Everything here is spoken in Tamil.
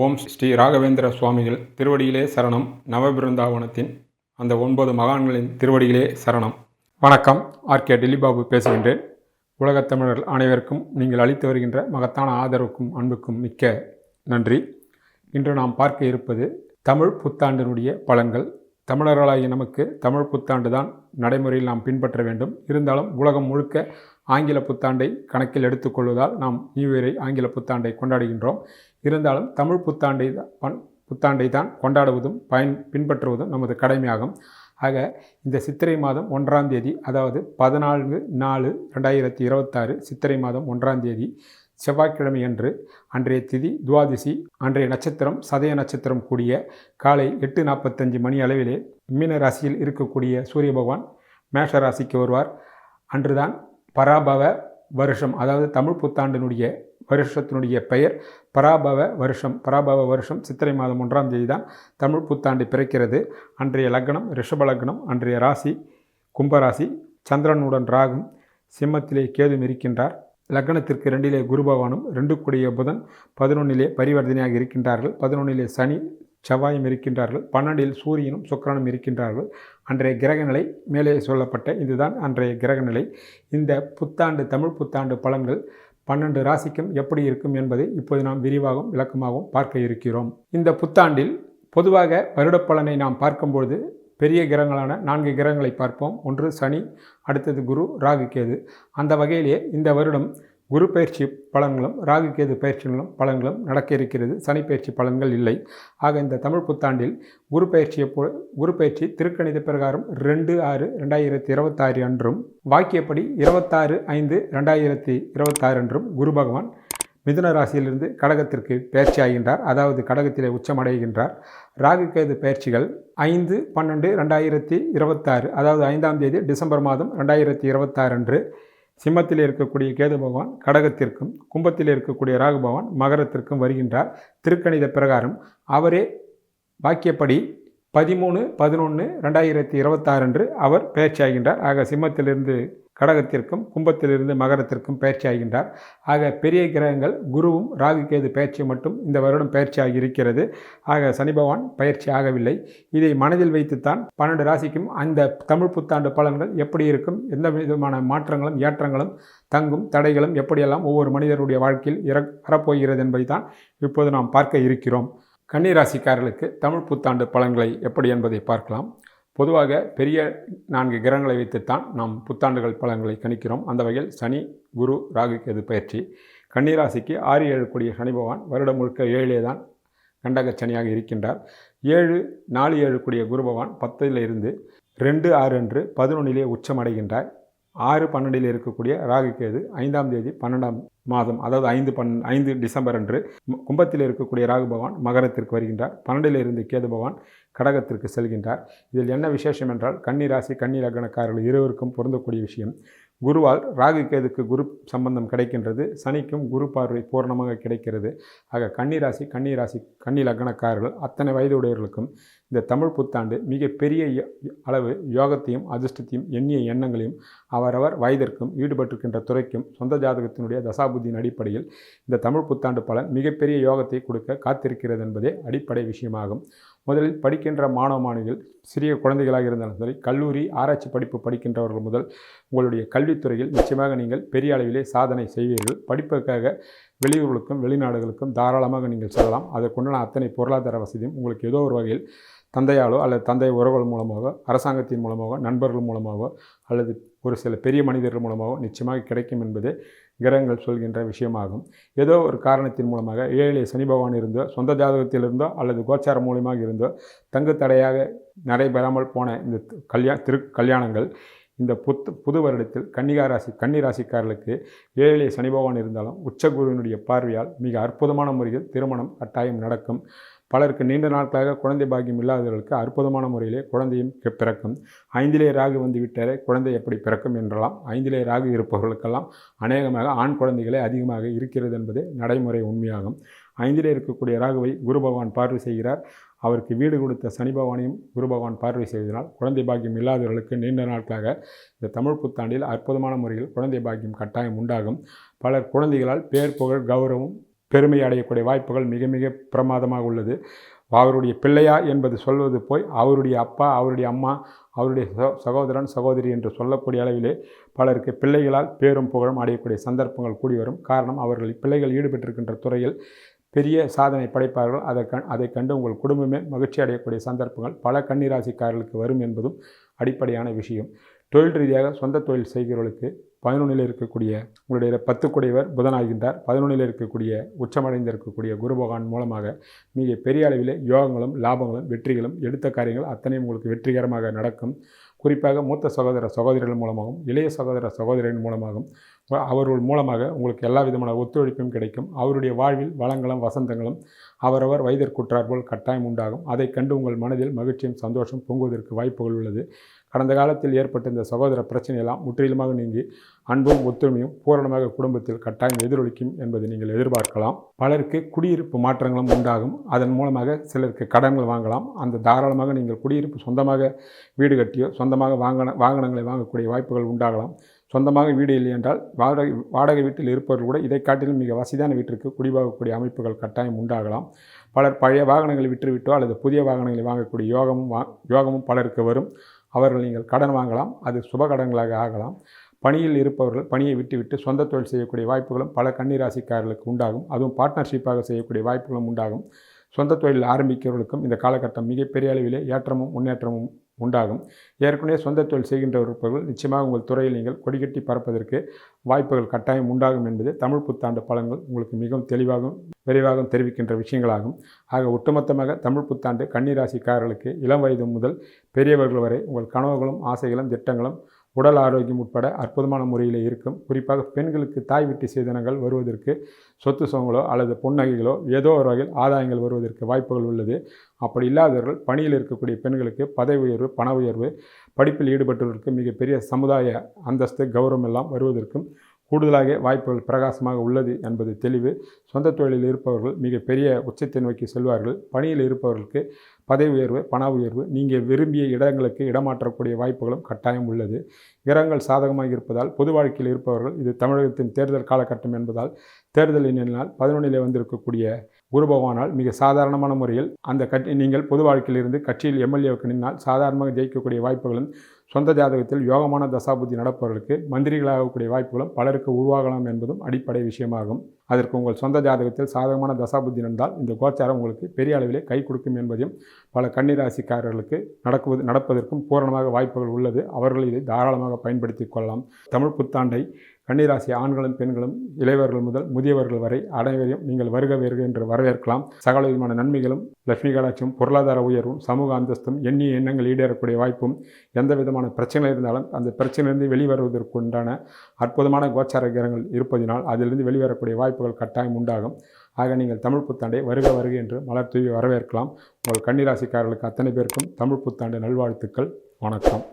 ஓம் ஸ்ரீ ராகவேந்திர சுவாமிகள் திருவடியிலே சரணம். நவபிருந்தாவனத்தின் அந்த 9 மகான்களின் திருவடியிலே சரணம். வணக்கம். ஆர்கே டில்லிபாபு பேசுகின்றேன். உலகத் தமிழர்கள் அனைவருக்கும் நீங்கள் அளித்து வருகின்ற மகத்தான ஆதரவுக்கும் அன்புக்கும் மிக்க நன்றி. இன்று நாம் பார்க்க இருப்பது தமிழ் புத்தாண்டினுடைய பலன்கள். தமிழர்களாகிய நமக்கு தமிழ் புத்தாண்டு தான் நடைமுறையில் நாம் பின்பற்ற வேண்டும். இருந்தாலும் உலகம் முழுக்க ஆங்கில புத்தாண்டை கணக்கில் எடுத்துக்கொள்வதால் நாம் நியூ இயரை ஆங்கில புத்தாண்டை கொண்டாடுகின்றோம். இருந்தாலும் தமிழ் புத்தாண்டை தான் கொண்டாடுவதும் பின்பற்றுவதும் நமது கடமையாகும். ஆக இந்த சித்திரை மாதம் 1ஆம் தேதி, அதாவது 14/4/2026 சித்திரை மாதம் 1ஆம் தேதி செவ்வாய்க்கிழமை அன்று, அன்றைய திதி துவாதிசி, அன்றைய நட்சத்திரம் சதய நட்சத்திரம் கூடிய காலை 8:45 மணி அளவிலே மீன ராசியில் இருக்கக்கூடிய சூரிய பகவான் மேஷ ராசிக்கு வருவார். அன்றுதான் பராபவ வருஷம், அதாவது தமிழ் புத்தாண்டினுடைய வருஷத்தினுடைய பெயர் பராபவ வருஷம். பராபவ வருஷம் சித்திரை மாதம் 1ஆம் தேதி தான் தமிழ் புத்தாண்டு பிறக்கிறது. அன்றைய லக்னம் ரிஷப லக்னம், அன்றைய ராசி கும்பராசி, சந்திரனுடன் ராகும், சிம்மத்திலே கேது இருக்கின்றார். லக்னத்திற்கு 2லே குரு பகவானும் 2 கூடிய புதன் 11லே பரிவர்த்தனையாக இருக்கின்றார்கள். 11லே சனி செவ்வாயும் இருக்கின்றார்கள். 12இல் சூரியனும் சுக்கிரனும் இருக்கின்றார்கள். அன்றைய கிரகநிலை மேலே சொல்லப்பட்ட இதுதான் அன்றைய கிரகநிலை. இந்த புத்தாண்டு தமிழ் புத்தாண்டு பலன்கள் 12 ராசிக்கும் எப்படி இருக்கும் என்பதை இப்போது நாம் விரிவாகவும் விளக்கமாகவும் பார்க்க இருக்கிறோம். இந்த புத்தாண்டில் பொதுவாக வருடப்பலனை நாம் பார்க்கும்பொழுது பெரிய கிரகங்களான 4 கிரகங்களை பார்ப்போம். ஒன்று சனி, அடுத்தது குரு, ராகு, கேது. அந்த வகையிலே இந்த வருடம் குரு பயிற்சி பலன்களும் ராகு கேது பலன்களும் நடக்க இருக்கிறது. சனி பயிற்சி பலன்கள் இல்லை. ஆக இந்த தமிழ் புத்தாண்டில் குரு பயிற்சி திருக்கணித பிரகாரம் 2/6/2026 அன்றும், வாக்கியப்படி 26/5/2026 அன்றும் குரு பகவான் மிதுன ராசியிலிருந்து கடகத்திற்கு பயிற்சி ஆகின்றார். அதாவது கடகத்திலே உச்சமடைகின்றார். ராகு கேது பயிற்சிகள் 5/12/2026, அதாவது 5ஆம் தேதி டிசம்பர் மாதம் 2026 அன்று சிம்மத்தில் இருக்கக்கூடிய கேது பகவான் கடகத்திற்கும், கும்பத்தில் இருக்கக்கூடிய ராகு பகவான் மகரத்திற்கும் வருகின்றார். திருக்கணித பிரகாரம் அவரே வாக்கியப்படி 13/11/2026 அன்று அவர் பயிற்சி ஆகின்றார். ஆக சிம்மத்திலிருந்து கடகத்திற்கும், கும்பத்திலிருந்து மகரத்திற்கும் பயிற்சி ஆகின்றார். ஆக பெரிய கிரகங்கள் குருவும் ராகு கேது பயிற்சி மட்டும் இந்த வருடம் பயிற்சி ஆகியிருக்கிறது. ஆக சனி பகவான் பயிற்சி ஆகவில்லை. இதை மனதில் வைத்துத்தான் 12 ராசிக்கும் அந்த தமிழ் புத்தாண்டு பலன்கள் எப்படி இருக்கும், எந்த விதமான மாற்றங்களும் ஏற்றங்களும் தங்கும் தடைகளும் எப்படியெல்லாம் ஒவ்வொரு மனிதருடைய வாழ்க்கையில் வரப்போகிறது என்பதை தான் இப்போது நாம் பார்க்க இருக்கிறோம். கன்னி ராசிக்காரர்களுக்கு தமிழ் புத்தாண்டு பலன்களை எப்படி என்பதை பார்க்கலாம். பொதுவாக பெரிய 4 கிரகங்களை வைத்துத்தான் நாம் புத்தாண்டுகள் பலன்களை கணிக்கிறோம். அந்த வகையில் சனி, குரு, ராகு கேது பயிற்சி. கன்னிராசிக்கு 6-7 கூடிய சனி பகவான் வருடம் முழுக்க 7லே தான் கண்டக சனியாக இருக்கின்றார். 7-4-7 கூடிய குரு பகவான் 10ல் இருந்து 2/6 அன்று 11லே உச்சமடைகின்றார். 6-12 இருக்கக்கூடிய ராகு கேது 5ஆம் தேதி 12ஆம் மாதம், அதாவது 5 டிசம்பர் அன்று கும்பத்தில் இருக்கக்கூடிய ராகு பகவான் மகரத்திற்கு வருகின்றார். 12ல் இருந்து கேது பகவான் கடகத்திற்கு செல்கின்றார். இதில் என்ன விசேஷம் என்றால், கன்னி ராசி கன்னி லக்னக்காரர்கள் இருவருக்கும் பொருந்தக்கூடிய விஷயம், குருவால் ராகு கேதுக்கு குரு சம்பந்தம் கிடைக்கின்றது. சனிக்கும் குரு பார்வை பூர்ணமாக கிடைக்கிறது. ஆக கன்னி கன்னி லக்னக்காரர்கள் அத்தனை வயதுடையவர்களுக்கும் இந்த தமிழ் புத்தாண்டு மிகப்பெரிய அளவு யோகத்தையும் அதிர்ஷ்டத்தையும் எண்ணிய எண்ணங்களையும் அவரவர் வயதிற்கும் ஈடுபட்டிருக்கின்ற துறைக்கும் சொந்த ஜாதகத்தினுடைய தசாபுத்தியின் அடிப்படையில் இந்த தமிழ் புத்தாண்டு பலன் மிகப்பெரிய யோகத்தை கொடுக்க காத்திருக்கிறது என்பதே அடிப்படை விஷயமாகும். முதலில் படிக்கின்ற மாணவ மாணவிகள் சிறிய குழந்தைகளாக இருந்தாலும் சரி, கல்லூரி ஆராய்ச்சி படிப்பு படிக்கின்றவர்கள் முதல் உங்களுடைய கல்வித்துறையில் நிச்சயமாக நீங்கள் பெரிய அளவிலே சாதனை செய்வீர்கள். படிப்புக்காக வெளியூர்களுக்கும் வெளிநாடுகளுக்கும் தாராளமாக நீங்கள் செல்லலாம். அதற்குண்டான அத்தனை பொருளாதார வசதியும் உங்களுக்கு ஏதோ ஒரு வகையில் தந்தையாலோ அல்லது தந்தை உறவுகள் மூலமாக, அரசாங்கத்தின் மூலமாக, நண்பர்கள் மூலமாக அல்லது ஒரு சில பெரிய மனிதர்கள் மூலமாக நிச்சயமாக கிடைக்கும் என்பது கிரகங்கள் சொல்கின்ற விஷயமாகும். ஏதோ ஒரு காரணத்தின் மூலமாக 7லே சனி பகவான் இருந்தோ, சொந்த ஜாதகத்தில் அல்லது கோச்சாரம் மூலமாக இருந்தோ தங்கு தடையாக நடைபெறாமல் போன இந்த கல்யாணங்கள் இந்த புது வருடத்தில் கன்னி ராசிக்காரர்களுக்கு 7லே சனி பகவான் இருந்தாலும் உச்சகுருவினுடைய பார்வையால் மிக அற்புதமான முறையில் திருமணம் கட்டாயம் நடக்கும். பலருக்கு நீண்ட நாட்களாக குழந்தை பாக்கியம் இல்லாதவர்களுக்கு அற்புதமான முறையிலே குழந்தையும் பிறக்கும். 5லே ராகு வந்து விட்டாரே குழந்தை எப்படி பிறக்கும் என்றலாம். 5லே ராகு இருப்பவர்களுக்கெல்லாம் அநேகமாக ஆண் குழந்தைகளே அதிகமாக இருக்கிறது என்பது நடைமுறை உண்மையாகும். 5லே இருக்கக்கூடிய ராகுவை குரு பகவான் பார்வை செய்கிறார். அவருக்கு வீடு கொடுத்த சனி பகவானையும் குரு பகவான் பார்வை செய்வதனால் குழந்தை பாக்கியம் இல்லாதவர்களுக்கு நீண்ட நாட்களாக இந்த தமிழ் புத்தாண்டில் அற்புதமான முறையில் குழந்தை பாக்கியம் கட்டாயம் உண்டாகும். பலர் குழந்தைகளால் பேர் புகழ் கௌரவம் பெருமை அடையக்கூடிய வாய்ப்புகள் மிக மிக பிரமாதமாக உள்ளது. அவருடைய பிள்ளையா என்பது சொல்வது போய் அவருடைய அப்பா, அவருடைய அம்மா, அவருடைய சகோதரன், சகோதரி என்று சொல்லக்கூடிய அளவிலே பலருக்கு பிள்ளைகளால் பேரும் புகழும் அடையக்கூடிய சந்தர்ப்பங்கள் கூடி வரும். காரணம், அவர்கள் பிள்ளைகள் ஈடுபட்டிருக்கின்ற துறையில் பெரிய சாதனை படைப்பார்கள். அதை கண்டு உங்கள் குடும்பமே மகிழ்ச்சி அடையக்கூடிய சந்தர்ப்பங்கள் பல கன்னிராசிக்காரர்களுக்கு வரும் என்பதும் அடிப்படையான விஷயம். தொழில் ரீதியாக சொந்த தொழில் செய்கிறவர்களுக்கு 11ல் இருக்கக்கூடிய உங்களுடைய 10 குடையவர் புதனாகின்றார். 11ல் இருக்கக்கூடிய உச்சமடைந்து இருக்கக்கூடிய குரு பகவான் மூலமாக மிக பெரிய அளவிலே யோகங்களும் லாபங்களும் வெற்றிகளும் எடுத்த காரியங்கள் அத்தனையும் உங்களுக்கு வெற்றிகரமாக நடக்கும். குறிப்பாக மூத்த சகோதர சகோதரிகள் மூலமாகவும் இளைய சகோதர சகோதரின் மூலமாகவும் அவர்கள் மூலமாக உங்களுக்கு எல்லா விதமான ஒத்துழைப்பும் கிடைக்கும். அவருடைய வாழ்வில் வளங்களும் வசந்தங்களும் அவரவர் வயதிற்குற்றாற்போல் கட்டாயம் உண்டாகும். அதை கண்டு உங்கள் மனதில் மகிழ்ச்சியும் சந்தோஷம் பொங்குவதற்கு வாய்ப்புகள் உள்ளது. கடந்த காலத்தில் ஏற்பட்ட இந்த சகோதர பிரச்சனையெல்லாம் முற்றிலுமாக நீங்கி அன்பும் ஒத்துழைமையும் பூரணமாக குடும்பத்தில் கட்டாயம் எதிரொலிக்கும் என்பதை நீங்கள் எதிர்பார்க்கலாம். பலருக்கு குடியிருப்பு மாற்றங்களும் உண்டாகும். அதன் மூலமாக சிலருக்கு கடன்கள் வாங்கலாம். அந்த தாராளமாக நீங்கள் குடியிருப்பு சொந்தமாக வீடு கட்டியோ சொந்தமாக வாகனங்களை வாங்கக்கூடிய வாய்ப்புகள் உண்டாகலாம். சொந்தமாக வீடு இல்லை என்றால் வாடகை வீட்டில் இருப்பவர்கள் கூட இதை காட்டிலும் மிக வசதியான வீட்டிற்கு குடிவாகக்கூடிய அமைப்புகள் கட்டாயம் உண்டாகலாம். பலர் பழைய வாகனங்களை விற்றுவிட்டோ அல்லது புதிய வாகனங்களை வாங்கக்கூடிய யோகமும் பலருக்கு வரும். அவர்கள் நீங்கள் கடன் வாங்கலாம். அது சுப கடன்களாக ஆகலாம். பணியில் இருப்பவர்கள் பணியை விட்டுவிட்டு சொந்த தொழில் செய்யக்கூடிய வாய்ப்புகளும் பல கன்னிராசிக்காரர்களுக்கு உண்டாகும். அதுவும் பார்ட்னர்ஷிப்பாக செய்யக்கூடிய வாய்ப்புகளும் உண்டாகும். சொந்த தொழில் ஆரம்பிக்கிறவர்களுக்கும் இந்த காலகட்டம் மிகப்பெரிய அளவிலே ஏற்றமும் முன்னேற்றமும் உண்டாகும். ஏற்கனவே சொந்த தொழில் செய்கின்றவர்கள் நிச்சயமாக உங்கள் துறையில் நீங்கள் கொடிகட்டி பறப்பதற்கு வாய்ப்புகள் கட்டாயம் உண்டாகும் என்பது தமிழ் புத்தாண்டு பலன்கள் உங்களுக்கு மிகவும் தெளிவாகவும் விரைவாகவும் தெரிவிக்கின்ற விஷயங்களாகும். ஆக ஒட்டுமொத்தமாக தமிழ் புத்தாண்டு கன்னிராசிக்காரர்களுக்கு இளம் வயது முதல் பெரியவர்கள் வரை உங்கள் கனவுகளும் ஆசைகளும் திட்டங்களும் உடல் ஆரோக்கியம் உட்பட அற்புதமான முறையில் இருக்கும். குறிப்பாக பெண்களுக்கு தாய் வீட்டு சேதனங்கள் வருவதற்கு சொத்து சுகங்களோ அல்லது பொன்னகைகளோ ஏதோ ஒரு வகையில் ஆதாயங்கள் வருவதற்கு வாய்ப்புகள் உள்ளது. அப்படி இல்லாதவர்கள் பணியில் இருக்கக்கூடிய பெண்களுக்கு பதவி உயர்வு, பண உயர்வு, படிப்பில் ஈடுபட்டவர்களுக்கு மிகப்பெரிய சமுதாய அந்தஸ்து, கௌரவம் எல்லாம் வருவதற்கும் கூடுதலாக வாய்ப்புகள் பிரகாசமாக உள்ளது என்பது தெளிவு. சொந்த தொழிலில் இருப்பவர்கள் மிகப்பெரிய உச்சத்தை நோக்கி செல்வார்கள். பணியில் இருப்பவர்களுக்கு பதவி உயர்வு, பண உயர்வு, நீங்கள் விரும்பிய இடங்களுக்கு இடமாற்றக்கூடிய வாய்ப்புகளும் கட்டாயம் உள்ளது. கிரகங்கள் சாதகமாக இருப்பதால் பொது வாழ்க்கையில் இருப்பவர்கள் இது தமிழகத்தின் தேர்தல் காலகட்டம் என்பதால் தேர்தல் எண்ணினால் 11ல் வந்திருக்கக்கூடிய குரு பகவானால் மிக சாதாரணமான முறையில் அந்த நீங்கள் பொது வாழ்க்கையில் இருந்து கட்சியில் எம்எல்ஏவுக்கு நின்னால் சாதாரணமாக ஜெயிக்கக்கூடிய வாய்ப்புகளும் சொந்த ஜாதகத்தில் யோகமான தசாபுத்தி நடப்பவர்களுக்கு மந்திரிகளாகக்கூடிய வாய்ப்புகளும் பலருக்கு உருவாகலாம் என்பதும் அடிப்படை விஷயமாகும். அதற்கு உங்கள் சொந்த ஜாதகத்தில் சாதகமான தசாபுத்தி நடந்தால் இந்த கோச்சாரம் உங்களுக்கு பெரிய அளவிலே கை கொடுக்கும் என்பதையும் பல கன்னிராசிக்காரர்களுக்கு நடப்பதற்கும் பூரணமாக வாய்ப்புகள் உள்ளது. அவர்கள் இதை தாராளமாக பயன்படுத்தி கொள்ளலாம். தமிழ் புத்தாண்டை கன்னிராசி ஆண்களும் பெண்களும் இளையவர்கள் முதல் முதியவர்கள் வரை அனைவரையும் நீங்கள் வருக என்று வரவேற்கலாம். சகல விதமான நன்மைகளும், லட்சுமி கடாட்சியும், பொருளாதார உயர்வும், சமூக அந்தஸ்தும், எண்ணிய எண்ணங்கள் ஈடேறக்கூடிய வாய்ப்பும், எந்த விதமான பிரச்சனை இருந்தாலும் அந்த பிரச்சனையிலிருந்து வெளிவருவதற்கு உண்டான அற்புதமான கோச்சார கிரகங்கள் இருப்பதினால் அதிலிருந்து வெளிவரக்கூடிய வாய்ப்புகள் கட்டாயம் உண்டாகும். ஆக நீங்கள் தமிழ் புத்தாண்டை வருக என்று மலர் தூவி வரவேற்கலாம். உங்கள் கன்னிராசிக்காரர்களுக்கு அத்தனை பேருக்கும் தமிழ் புத்தாண்டு நல்வாழ்த்துக்கள். வணக்கம்.